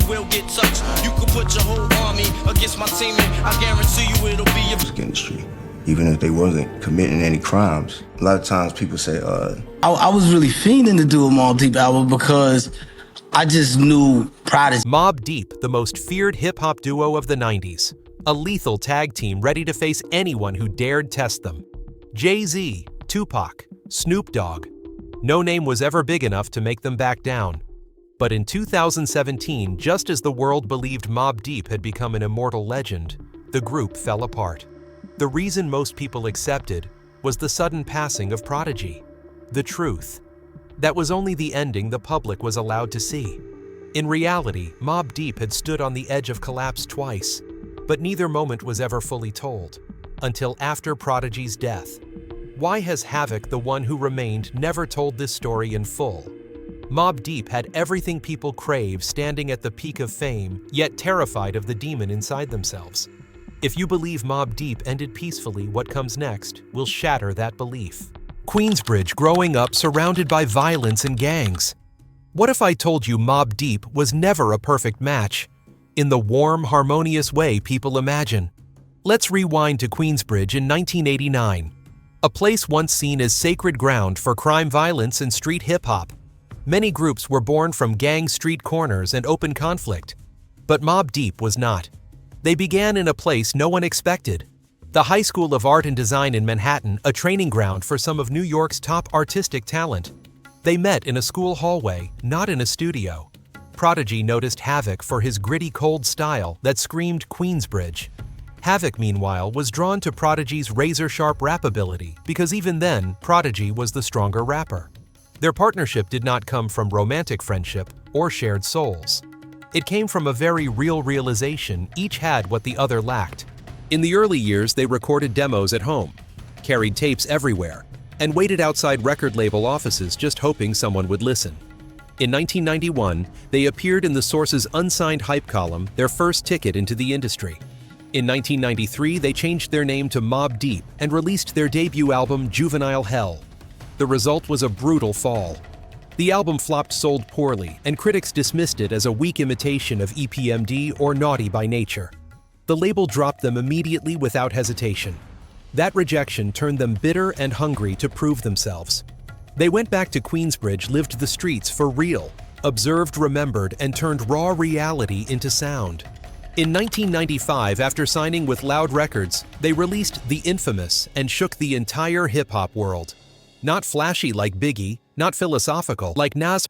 will get touched. You could put your whole army against my team, and I guarantee you it'll be a music industry. Even if they wasn't committing any crimes. A lot of times people say, I was really fiending to do a Mobb Deep album because I just knew Prodigy. Mobb Deep, the most feared hip-hop duo of the 90s. A lethal tag team ready to face anyone who dared test them. Jay-Z, Tupac, Snoop Dogg. No name was ever big enough to make them back down. But in 2017, just as the world believed Mobb Deep had become an immortal legend, the group fell apart. The reason most people accepted was the sudden passing of Prodigy. The truth. That was only the ending the public was allowed to see. In reality, Mobb Deep had stood on the edge of collapse twice, but neither moment was ever fully told, until after Prodigy's death. Why has Havoc, the one who remained, never told this story in full? Mobb Deep had everything people crave standing at the peak of fame, yet terrified of the demon inside themselves. If you believe Mobb Deep ended peacefully, what comes next will shatter that belief. Queensbridge growing up surrounded by violence and gangs. What if I told you Mobb Deep was never a perfect match, in the warm, harmonious way people imagine? Let's rewind to Queensbridge in 1989, a place once seen as sacred ground for crime, violence, and street hip-hop. Many groups were born from gang street corners and open conflict, but Mobb Deep was not. They began in a place no one expected, the High School of Art and Design in Manhattan, a training ground for some of New York's top artistic talent. They met in a school hallway, not in a studio. Prodigy noticed Havoc for his gritty, cold style that screamed Queensbridge. Havoc, meanwhile, was drawn to Prodigy's razor-sharp rap ability because even then, Prodigy was the stronger rapper. Their partnership did not come from romantic friendship or shared souls. It came from a very real realization each had what the other lacked. In the early years, they recorded demos at home, carried tapes everywhere, and waited outside record label offices just hoping someone would listen. In 1991, they appeared in The Source's unsigned hype column, their first ticket into the industry. In 1993, they changed their name to Mobb Deep and released their debut album, Juvenile Hell. The result was a brutal fall. The album flopped, sold poorly, and critics dismissed it as a weak imitation of EPMD or Naughty by Nature. The label dropped them immediately without hesitation. That rejection turned them bitter and hungry to prove themselves. They went back to Queensbridge, lived the streets for real, observed, remembered, and turned raw reality into sound. In 1995, after signing with Loud Records, they released The Infamous and shook the entire hip-hop world. Not flashy like Biggie, not philosophical like Nas,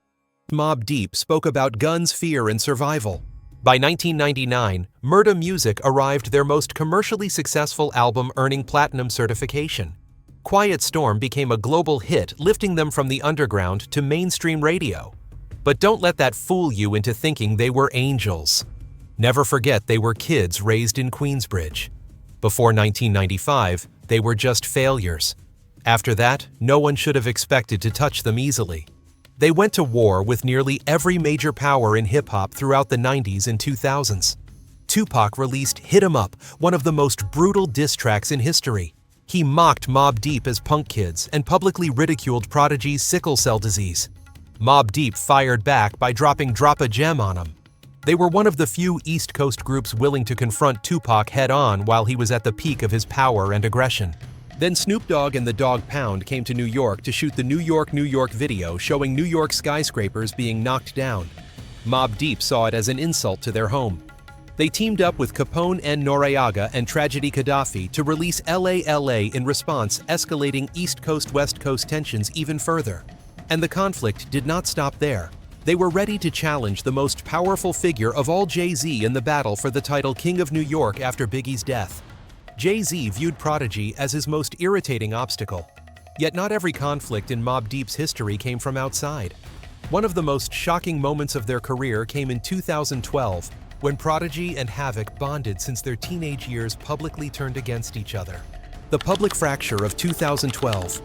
Mobb Deep spoke about guns, fear, and survival. By 1999, Murda Music arrived their most commercially successful album, earning platinum certification. Quiet Storm became a global hit, lifting them from the underground to mainstream radio. But don't let that fool you into thinking they were angels. Never forget they were kids raised in Queensbridge. Before 1995, they were just failures. After that, no one should have expected to touch them easily. They went to war with nearly every major power in hip-hop throughout the 90s and 2000s. Tupac released Hit 'Em Up, one of the most brutal diss tracks in history. He mocked Mobb Deep as punk kids and publicly ridiculed Prodigy's sickle cell disease. Mobb Deep fired back by dropping Drop a Gem on him. They were one of the few East Coast groups willing to confront Tupac head-on while he was at the peak of his power and aggression. Then Snoop Dogg and the Dogg Pound came to New York to shoot the New York video showing New York skyscrapers being knocked down. Mobb Deep saw it as an insult to their home. They teamed up with Capone and Noreaga and Tragedy Gaddafi to release LA in response, escalating East Coast-West Coast tensions even further. And the conflict did not stop there. They were ready to challenge the most powerful figure of all, Jay-Z, in the battle for the title King of New York after Biggie's death. Jay-Z viewed Prodigy as his most irritating obstacle. Yet not every conflict in Mobb Deep's history came from outside. One of the most shocking moments of their career came in 2012, when Prodigy and Havoc bonded since their teenage years publicly turned against each other. The public fracture of 2012.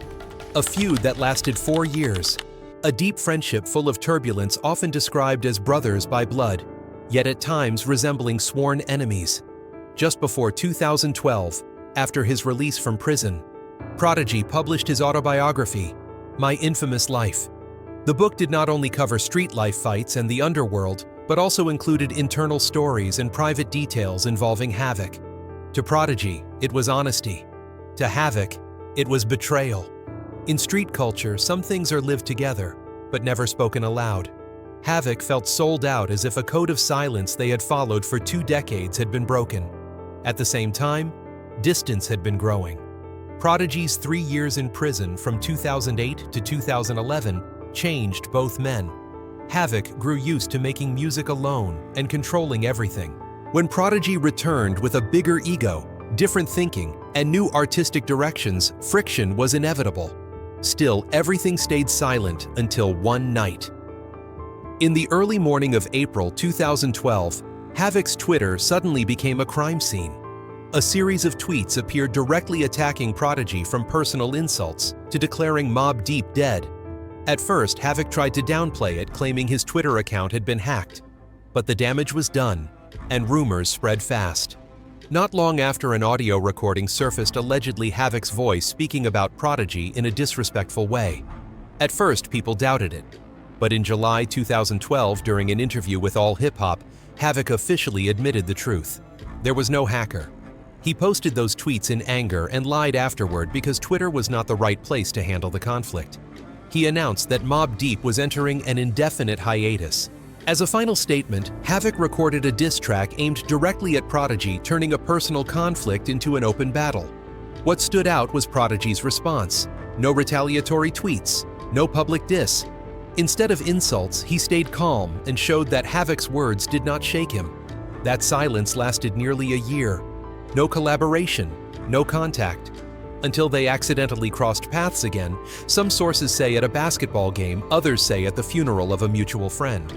A feud that lasted 4 years. A deep friendship full of turbulence, often described as brothers by blood, yet at times resembling sworn enemies. Just before 2012, after his release from prison, Prodigy published his autobiography, My Infamous Life. The book did not only cover street life fights and the underworld, but also included internal stories and private details involving Havoc. To Prodigy, it was honesty. To Havoc, it was betrayal. In street culture, some things are lived together, but never spoken aloud. Havoc felt sold out, as if a code of silence they had followed for 2 decades had been broken. At the same time, distance had been growing. Prodigy's 3 years in prison from 2008 to 2011 changed both men. Havoc grew used to making music alone and controlling everything. When Prodigy returned with a bigger ego, different thinking, and new artistic directions, friction was inevitable. Still, everything stayed silent until one night. In the early morning of April 2012, Havoc's Twitter suddenly became a crime scene. A series of tweets appeared directly attacking Prodigy, from personal insults to declaring Mobb Deep dead. At first, Havoc tried to downplay it, claiming his Twitter account had been hacked. But the damage was done, and rumors spread fast. Not long after, an audio recording surfaced, allegedly Havoc's voice speaking about Prodigy in a disrespectful way. At first, people doubted it. But in July 2012, during an interview with All Hip Hop, Havoc officially admitted the truth. There was no hacker. He posted those tweets in anger and lied afterward because Twitter was not the right place to handle the conflict. He announced that Mobb Deep was entering an indefinite hiatus. As a final statement, Havoc recorded a diss track aimed directly at Prodigy, turning a personal conflict into an open battle. What stood out was Prodigy's response. No retaliatory tweets, no public diss. Instead of insults, he stayed calm and showed that Havoc's words did not shake him. That silence lasted nearly a year. No collaboration, no contact. Until they accidentally crossed paths again. Some sources say at a basketball game, others say at the funeral of a mutual friend.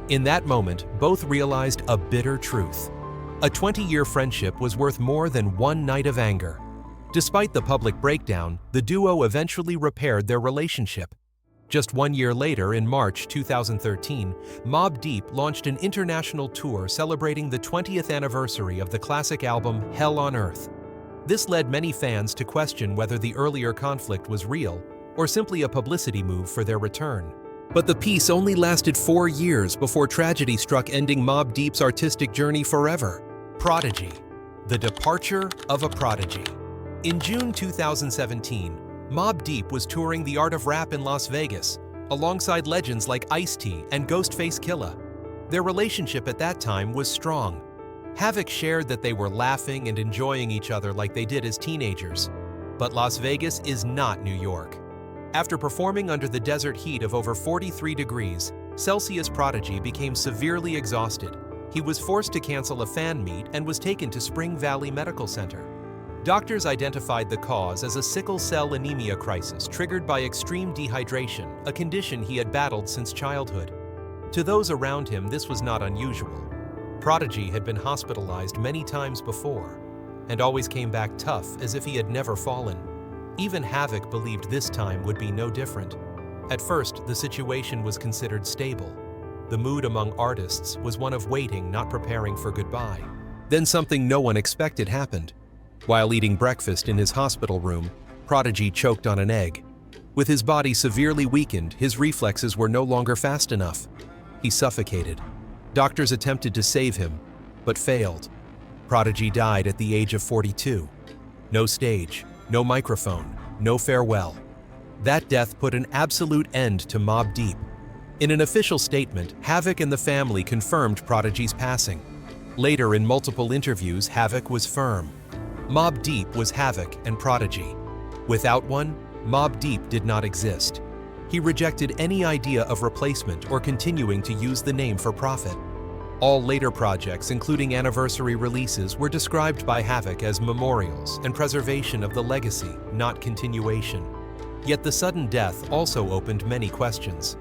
In that moment, both realized a bitter truth. A 20-year friendship was worth more than one night of anger. Despite the public breakdown, the duo eventually repaired their relationship. Just 1 year later, in March 2013, Mobb Deep launched an international tour celebrating the 20th anniversary of the classic album Hell on Earth. This led many fans to question whether the earlier conflict was real or simply a publicity move for their return. But the peace only lasted 4 years before tragedy struck, ending Mobb Deep's artistic journey forever. Prodigy, the departure of a prodigy. In June 2017, Mobb Deep was touring the art of rap in Las Vegas, alongside legends like Ice-T and Ghostface Killah. Their relationship at that time was strong. Havoc shared that they were laughing and enjoying each other like they did as teenagers. But Las Vegas is not New York. After performing under the desert heat of over 43 degrees Celsius, Prodigy became severely exhausted. He was forced to cancel a fan meet and was taken to Spring Valley Medical Center. Doctors identified the cause as a sickle cell anemia crisis triggered by extreme dehydration, a condition he had battled since childhood. To those around him, this was not unusual. Prodigy had been hospitalized many times before and always came back tough, as if he had never fallen. Even Havoc believed this time would be no different. At first, the situation was considered stable. The mood among artists was one of waiting, not preparing for goodbye. Then something no one expected happened. While eating breakfast in his hospital room, Prodigy choked on an egg. With his body severely weakened, his reflexes were no longer fast enough. He suffocated. Doctors attempted to save him, but failed. Prodigy died at the age of 42. No stage, no microphone, no farewell. That death put an absolute end to Mobb Deep. In an official statement, Havoc and the family confirmed Prodigy's passing. Later, in multiple interviews, Havoc was firm. Mobb Deep was Havoc and Prodigy. Without one, Mobb Deep did not exist. He rejected any idea of replacement or continuing to use the name for profit. All later projects, including anniversary releases, were described by Havoc as memorials and preservation of the legacy, not continuation. Yet the sudden death also opened many questions.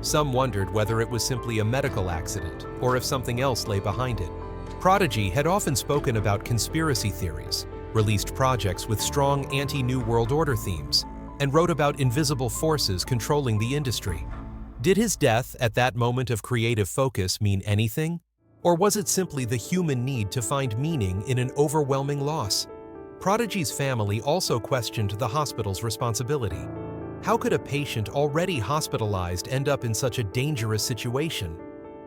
Some wondered whether it was simply a medical accident or if something else lay behind it. Prodigy had often spoken about conspiracy theories, released projects with strong anti-New World Order themes, and wrote about invisible forces controlling the industry. Did his death at that moment of creative focus mean anything? Or was it simply the human need to find meaning in an overwhelming loss? Prodigy's family also questioned the hospital's responsibility. How could a patient already hospitalized end up in such a dangerous situation?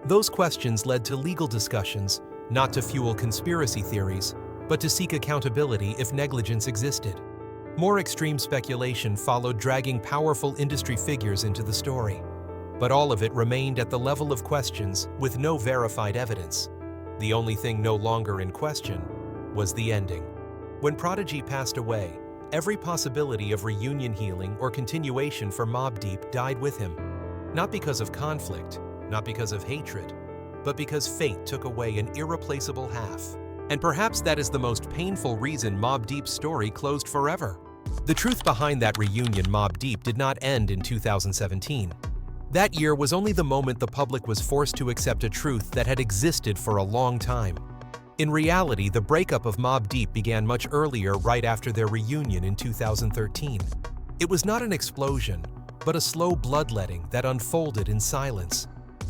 Those questions led to legal discussions, not to fuel conspiracy theories, but to seek accountability if negligence existed. More extreme speculation followed, dragging powerful industry figures into the story. But all of it remained at the level of questions with no verified evidence. The only thing no longer in question was the ending. When Prodigy passed away, every possibility of reunion, healing, or continuation for Mobb Deep died with him. Not because of conflict, not because of hatred, but because fate took away an irreplaceable half. And perhaps that is the most painful reason Mobb Deep's story closed forever. The truth behind that reunion, Mobb Deep, did not end in 2017. That year was only the moment the public was forced to accept a truth that had existed for a long time. In reality, the breakup of Mobb Deep began much earlier, right after their reunion in 2013. It was not an explosion, but a slow bloodletting that unfolded in silence.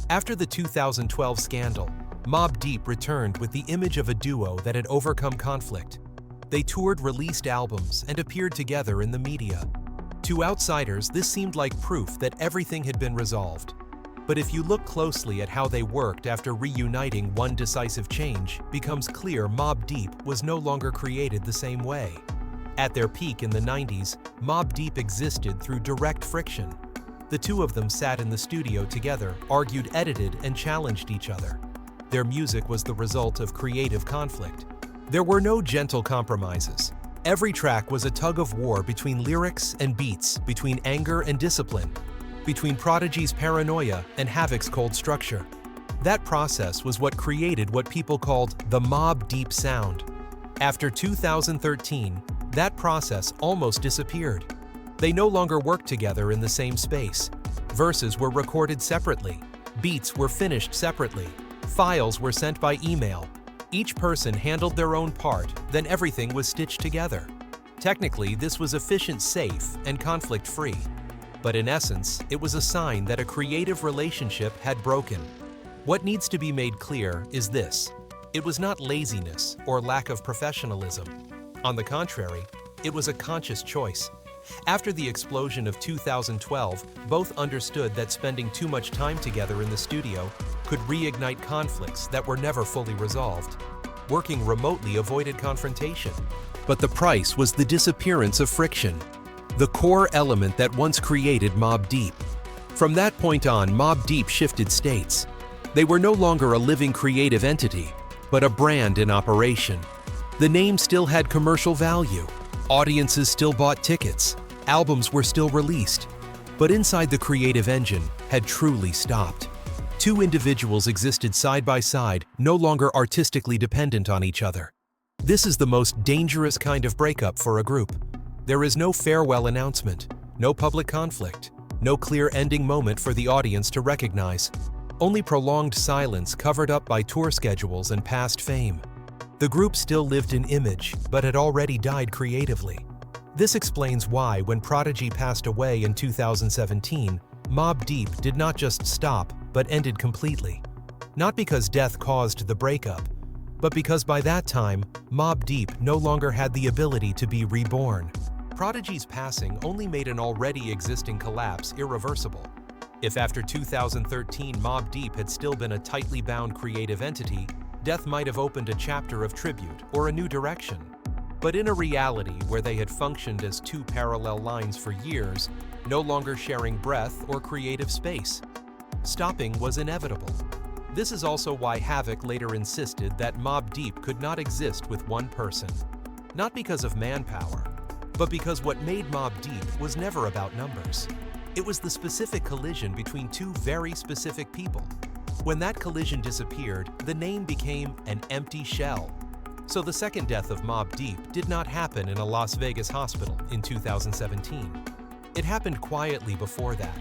After the 2012 scandal, Mobb Deep returned with the image of a duo that had overcome conflict. They toured, released albums, and appeared together in the media. To outsiders, this seemed like proof that everything had been resolved. But if you look closely at how they worked after reuniting, one decisive change becomes clear: Mobb Deep was no longer created the same way. At their peak in the 90s, Mobb Deep existed through direct friction. The two of them sat in the studio together, argued, edited, and challenged each other. Their music was the result of creative conflict. There were no gentle compromises. Every track was a tug of war between lyrics and beats, between anger and discipline, between Prodigy's paranoia and Havoc's cold structure. That process was what created what people called the Mobb Deep sound. After 2013, that process almost disappeared. They no longer worked together in the same space. Verses were recorded separately. Beats were finished separately. Files were sent by email. Each person handled their own part, then everything was stitched together. Technically, this was efficient, safe, and conflict-free. But in essence, it was a sign that a creative relationship had broken. What needs to be made clear is this: it was not laziness or lack of professionalism. On the contrary, it was a conscious choice. After the explosion of 2012, both understood that spending too much time together in the studio could reignite conflicts that were never fully resolved. Working remotely avoided confrontation. But the price was the disappearance of friction, the core element that once created Mobb Deep. From that point on, Mobb Deep shifted states. They were no longer a living creative entity, but a brand in operation. The name still had commercial value. Audiences still bought tickets. Albums were still released. But inside, the creative engine had truly stopped. Two individuals existed side by side, no longer artistically dependent on each other. This is the most dangerous kind of breakup for a group. There is no farewell announcement, no public conflict, no clear ending moment for the audience to recognize. Only prolonged silence covered up by tour schedules and past fame. The group still lived in image, but had already died creatively. This explains why, when Prodigy passed away in 2017, Mobb Deep did not just stop, but ended completely. Not because death caused the breakup, but because by that time, Mobb Deep no longer had the ability to be reborn. Prodigy's passing only made an already existing collapse irreversible. If after 2013 Mobb Deep had still been a tightly bound creative entity, death might have opened a chapter of tribute or a new direction. But in a reality where they had functioned as two parallel lines for years, no longer sharing breath or creative space, stopping was inevitable. This is also why Havoc later insisted that Mobb Deep could not exist with one person. Not because of manpower, but because what made Mobb Deep was never about numbers. It was the specific collision between two very specific people. When that collision disappeared, the name became an empty shell. So the second death of Mobb Deep did not happen in a Las Vegas hospital in 2017. It happened quietly before that,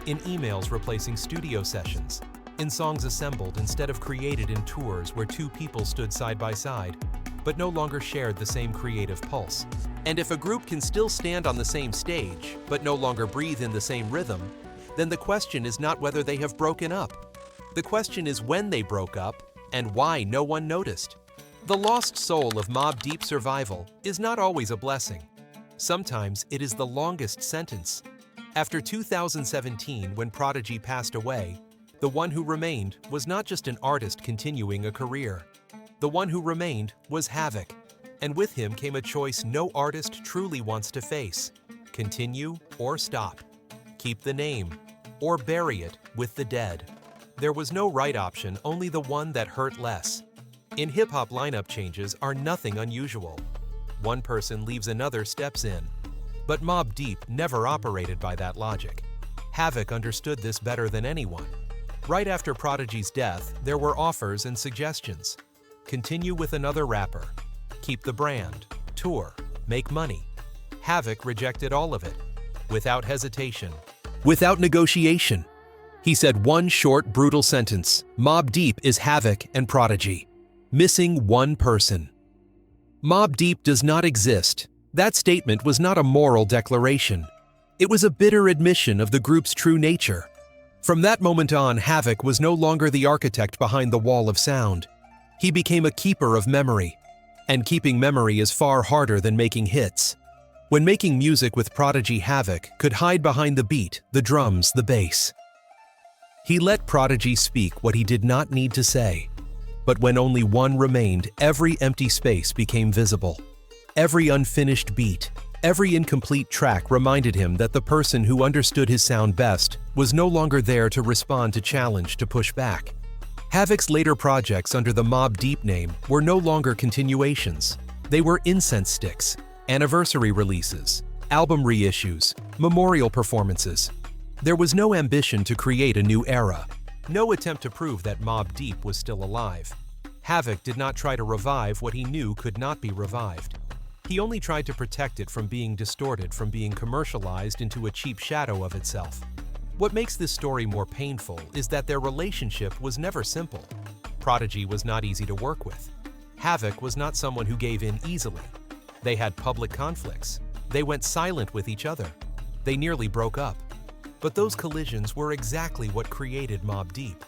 in emails replacing studio sessions, in songs assembled instead of created in tours where two people stood side by side, but no longer shared the same creative pulse. And if a group can still stand on the same stage, but no longer breathe in the same rhythm, then the question is not whether they have broken up. The question is when they broke up and why no one noticed. The lost soul of Mobb Deep survival is not always a blessing. Sometimes it is the longest sentence. After 2017, when Prodigy passed away, The one who remained was not just an artist continuing a career. The one who remained was Havoc, and with him came a choice no artist truly wants to face: continue or stop, keep the name, or bury it with the dead. There was no right option, only the one that hurt less. In hip-hop, lineup changes are nothing unusual. One person leaves, another steps in. But Mobb Deep never operated by that logic. Havoc understood this better than anyone. Right after Prodigy's death, there were offers and suggestions. Continue with another rapper. Keep the brand. Tour. Make money. Havoc rejected all of it, without hesitation, without negotiation. He said one short, brutal sentence: Mobb Deep is Havoc and Prodigy. Missing one person. Mobb Deep does not exist. That statement was not a moral declaration. It was a bitter admission of the group's true nature. From that moment on, Havoc was no longer the architect behind the wall of sound. He became a keeper of memory. And keeping memory is far harder than making hits. When making music with Prodigy, Havoc could hide behind the beat, the drums, the bass. He let Prodigy speak what he did not need to say. But when only one remained, every empty space became visible. Every unfinished beat, every incomplete track reminded him that the person who understood his sound best was no longer there to respond to challenge, to push back. Havoc's later projects under the Mobb Deep name were no longer continuations. They were incense sticks, anniversary releases, album reissues, memorial performances. There was no ambition to create a new era, no attempt to prove that Mobb Deep was still alive. Havoc did not try to revive what he knew could not be revived. He only tried to protect it from being distorted, from being commercialized into a cheap shadow of itself. What makes this story more painful is that their relationship was never simple. Prodigy was not easy to work with. Havoc was not someone who gave in easily. They had public conflicts. They went silent with each other. They nearly broke up. But those collisions were exactly what created Mobb Deep.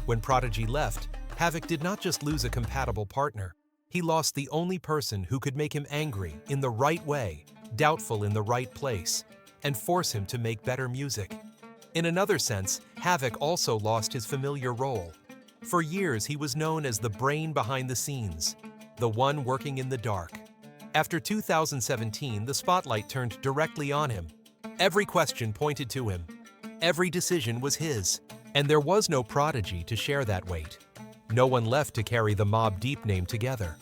When Prodigy left, Havoc did not just lose a compatible partner. He lost the only person who could make him angry in the right way, doubtful in the right place, and force him to make better music. In another sense, Havoc also lost his familiar role. For years, he was known as the brain behind the scenes, the one working in the dark. After 2017, the spotlight turned directly on him. Every question pointed to him. Every decision was his, and there was no Prodigy to share that weight. No one left to carry the Mobb Deep name together.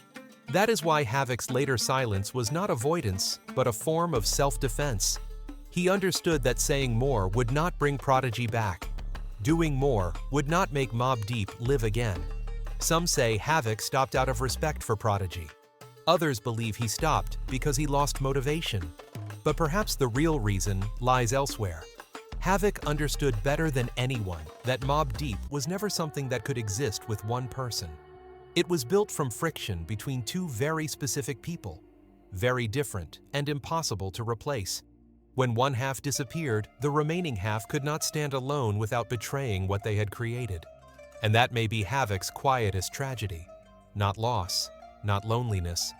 That is why Havoc's later silence was not avoidance, but a form of self-defense. He understood that saying more would not bring Prodigy back. Doing more would not make Mobb Deep live again. Some say Havoc stopped out of respect for Prodigy. Others believe he stopped because he lost motivation. But perhaps the real reason lies elsewhere. Havoc understood better than anyone that Mobb Deep was never something that could exist with one person. It was built from friction between two very specific people, very different and impossible to replace. When one half disappeared, the remaining half could not stand alone without betraying what they had created. And that may be Havoc's quietest tragedy. Not loss, not loneliness,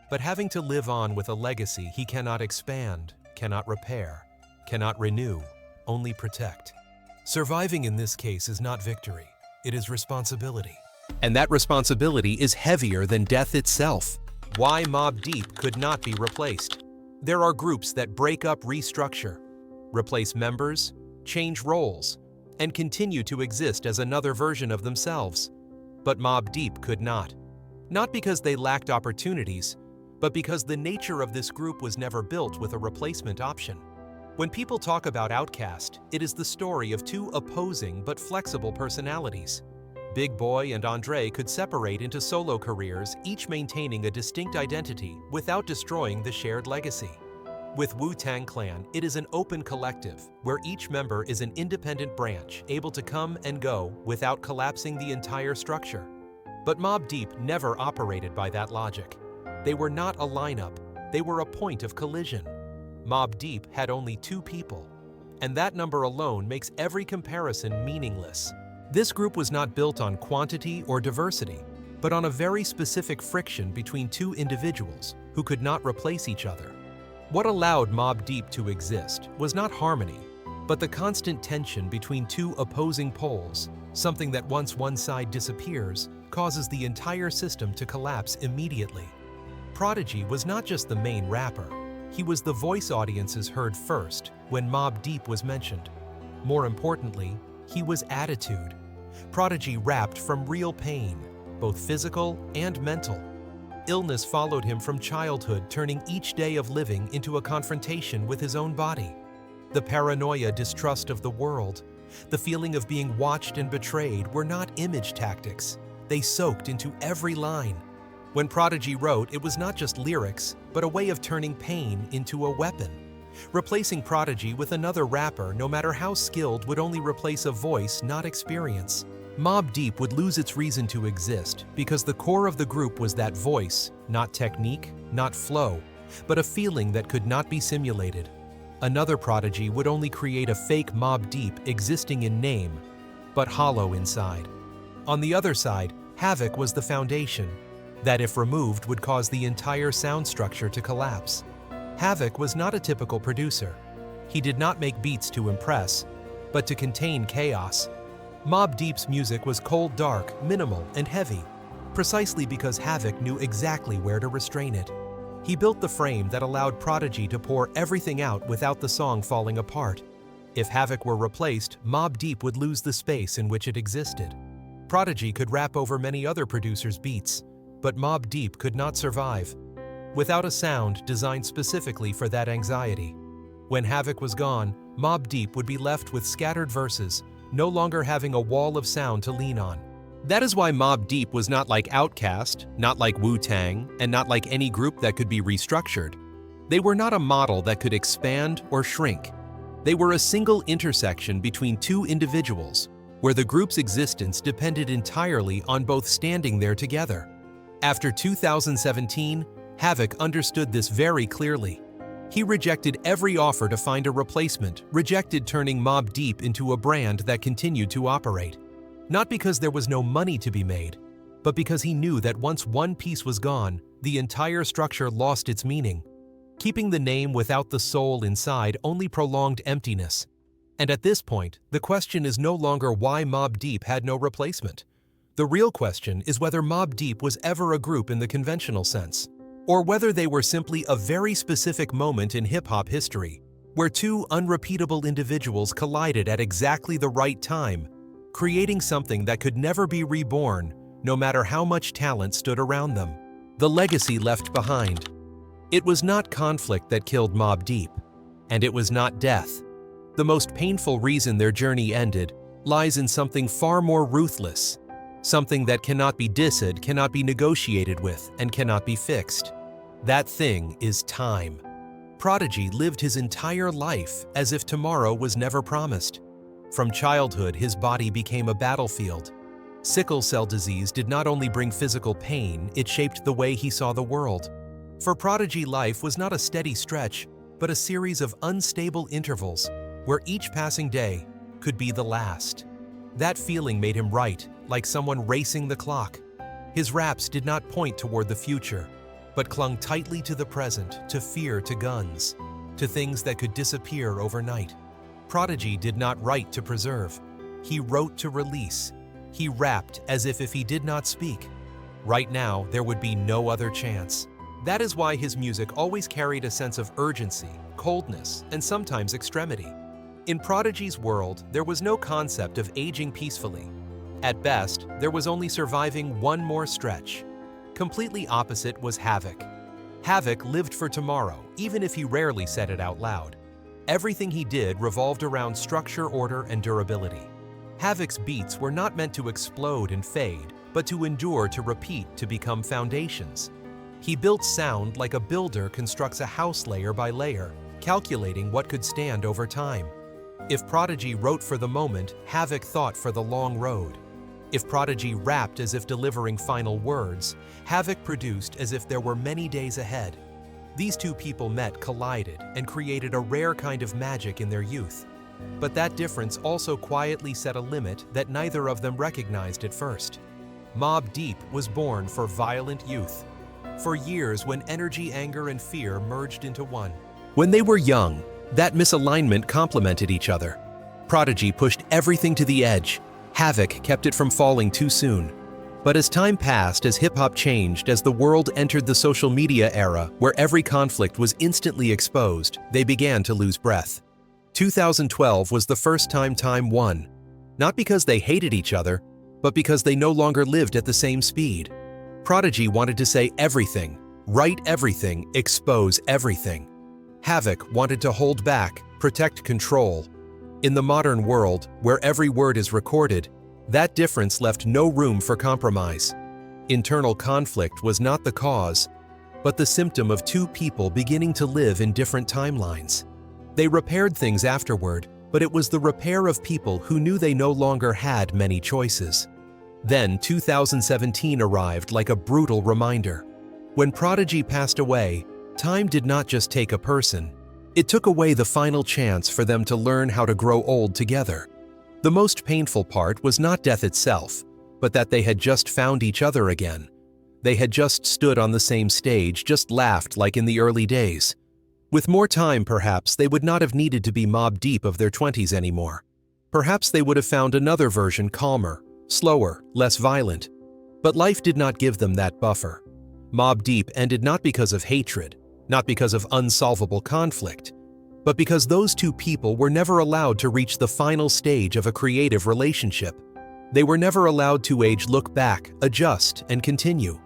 but having to live on with a legacy he cannot expand, cannot repair, cannot renew, only protect. Surviving in this case is not victory, it is responsibility. And that responsibility is heavier than death itself. Why Mobb Deep could not be replaced. There are groups that break up, restructure, replace members, change roles, and continue to exist as another version of themselves. But Mobb Deep could not. Not because they lacked opportunities, but because the nature of this group was never built with a replacement option. When people talk about Outkast, it is the story of two opposing but flexible personalities. Big Boy and Andre could separate into solo careers, each maintaining a distinct identity without destroying the shared legacy. With Wu-Tang Clan, it is an open collective where each member is an independent branch able to come and go without collapsing the entire structure. But Mobb Deep never operated by that logic. They were not a lineup, they were a point of collision. Mobb Deep had only two people, and that number alone makes every comparison meaningless. This group was not built on quantity or diversity, but on a very specific friction between two individuals who could not replace each other. What allowed Mobb Deep to exist was not harmony, but the constant tension between two opposing poles, Something that once one side disappears causes the entire system to collapse immediately. Prodigy was not just the main rapper, he was the voice audiences heard first when Mobb Deep was mentioned. More importantly, he was attitude. Prodigy rapped from real pain, both physical and mental. Illness followed him from childhood, turning each day of living into a confrontation with his own body. The paranoia, distrust of the world, the feeling of being watched and betrayed were not image tactics. They soaked into every line. When Prodigy wrote, it was not just lyrics, but a way of turning pain into a weapon. Replacing Prodigy with another rapper, no matter how skilled, would only replace a voice, not experience. Mobb Deep would lose its reason to exist because the core of the group was that voice, not technique, not flow, but a feeling that could not be simulated. Another Prodigy would only create a fake Mobb Deep existing in name, but hollow inside. On the other side, Havoc was the foundation, that if removed would cause the entire sound structure to collapse. Havoc was not a typical producer. He did not make beats to impress, but to contain chaos. Mobb Deep's music was cold, dark, minimal, and heavy, precisely because Havoc knew exactly where to restrain it. He built the frame that allowed Prodigy to pour everything out without the song falling apart. If Havoc were replaced, Mobb Deep would lose the space in which it existed. Prodigy could rap over many other producers' beats, but Mobb Deep could not survive without a sound designed specifically for that anxiety. When Havoc was gone, Mobb Deep would be left with scattered verses, no longer having a wall of sound to lean on. That is why Mobb Deep was not like Outkast, not like Wu-Tang, and not like any group that could be restructured. They were not a model that could expand or shrink. They were a single intersection between two individuals, where the group's existence depended entirely on both standing there together. After 2017, Havoc understood this very clearly. He rejected every offer to find a replacement, rejected turning Mobb Deep into a brand that continued to operate. Not because there was no money to be made, but because he knew that once one piece was gone, the entire structure lost its meaning. Keeping the name without the soul inside only prolonged emptiness. And at this point, the question is no longer why Mobb Deep had no replacement. The real question is whether Mobb Deep was ever a group in the conventional sense, or whether they were simply a very specific moment in hip-hop history, where two unrepeatable individuals collided at exactly the right time, creating something that could never be reborn, no matter how much talent stood around them. The legacy left behind. It was not conflict that killed Mobb Deep, and it was not death. The most painful reason their journey ended lies in something far more ruthless, something that cannot be dissed, cannot be negotiated with, and cannot be fixed. That thing is time. Prodigy lived his entire life as if tomorrow was never promised. From childhood, his body became a battlefield. Sickle cell disease did not only bring physical pain, it shaped the way he saw the world. For Prodigy, life was not a steady stretch, but a series of unstable intervals, where each passing day could be the last. That feeling made him write, like someone racing the clock. His raps did not point toward the future, but clung tightly to the present, to fear, to guns, to things that could disappear overnight. Prodigy did not write to preserve. He wrote to release. He rapped as if he did not speak. Right now, there would be no other chance. That is why his music always carried a sense of urgency, coldness, and sometimes extremity. In Prodigy's world, there was no concept of aging peacefully. At best, there was only surviving one more stretch. Completely opposite was Havoc. Havoc lived for tomorrow, even if he rarely said it out loud. Everything he did revolved around structure, order, and durability. Havoc's beats were not meant to explode and fade, but to endure, to repeat, to become foundations. He built sound like a builder constructs a house layer by layer, calculating what could stand over time. If Prodigy wrote for the moment, Havoc thought for the long road. If Prodigy rapped as if delivering final words, Havoc produced as if there were many days ahead. These two people met, collided, and created a rare kind of magic in their youth. But that difference also quietly set a limit that neither of them recognized at first. Mobb Deep was born for violent youth. For years, when energy, anger, and fear merged into one. When they were young, that misalignment complemented each other. Prodigy pushed everything to the edge. Havoc kept it from falling too soon. But as time passed, as hip-hop changed, as the world entered the social media era where every conflict was instantly exposed, they began to lose breath. 2012 was the first time Time won, not because they hated each other, but because they no longer lived at the same speed. Prodigy wanted to say everything, write everything, expose everything. Havoc wanted to hold back, protect control. In the modern world, where every word is recorded, that difference left no room for compromise. Internal conflict was not the cause, but the symptom of two people beginning to live in different timelines. They repaired things afterward, but it was the repair of people who knew they no longer had many choices. Then 2017 arrived like a brutal reminder. When Prodigy passed away, time did not just take a person. It took away the final chance for them to learn how to grow old together. The most painful part was not death itself, but that they had just found each other again. They had just stood on the same stage, just laughed like in the early days. With more time, perhaps, they would not have needed to be Mobb Deep of their 20s anymore. Perhaps they would have found another version calmer, slower, less violent. But life did not give them that buffer. Mobb Deep ended not because of hatred, not because of unsolvable conflict, but because those two people were never allowed to reach the final stage of a creative relationship. They were never allowed to look back, adjust, and continue.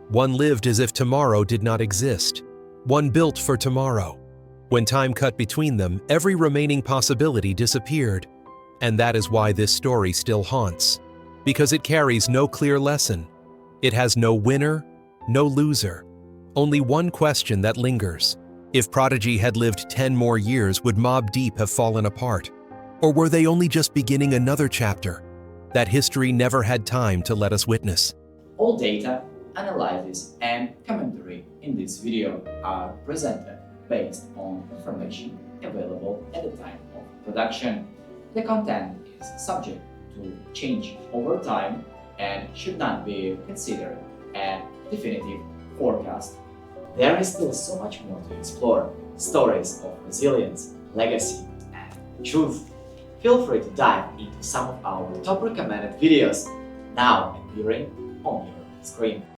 One lived as if tomorrow did not exist. One built for tomorrow. When time cut between them, every remaining possibility disappeared. And that is why this story still haunts. Because it carries no clear lesson. It has no winner, no loser. Only one question that lingers. If Prodigy had lived 10 more years, would Mobb Deep have fallen apart? Or were they only just beginning another chapter that history never had time to let us witness? All data, analysis, and commentary in this video are presented based on information available at the time of production. The content is subject to change over time and should not be considered a definitive forecast. There is still so much more to explore. Stories of resilience, legacy, and truth. Feel free to dive into some of our top recommended videos now appearing on your screen.